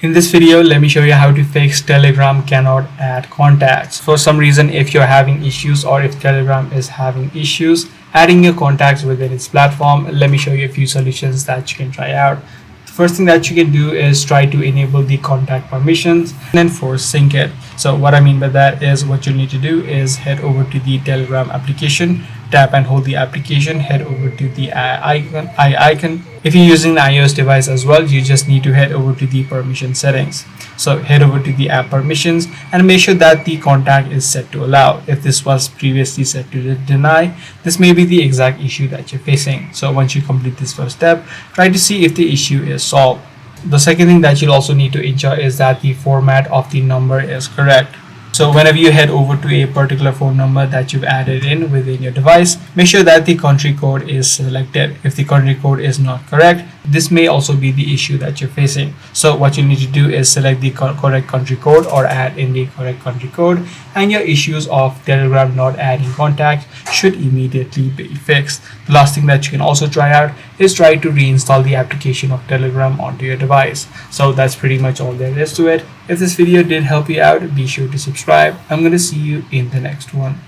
In this video, let me show you how to fix Telegram cannot add contacts. For some reason, if you're having issues or if Telegram is having issues adding your contacts within its platform, let me show you a few solutions that you can try out. The first thing that you can do is try to enable the contact permissions and then force sync it. So what I mean by that is what you need to do is head over to the Telegram application, tap and hold the application, head over to the eye icon. If you're using an iOS device as well, you just need to head over to the permission settings. So head over to the app permissions and make sure that the contact is set to allow. If this was previously set to deny, this may be the exact issue that you're facing. So once you complete this first step, try to see if the issue is solved. The second thing that you'll also need to ensure is that the format of the number is correct. So whenever you head over to a particular phone number that you've added in within your device, make sure that the country code is selected. If the country code is not correct, this may also be the issue that you're facing. So what you need to do is select the correct country code or add in the correct country code, and your issues of Telegram not adding contacts should immediately be fixed. The last thing that you can also try out is try to reinstall the application of Telegram onto your device. So that's pretty much all there is to it. If this video did help you out, be sure to subscribe. I'm going to see you in the next one.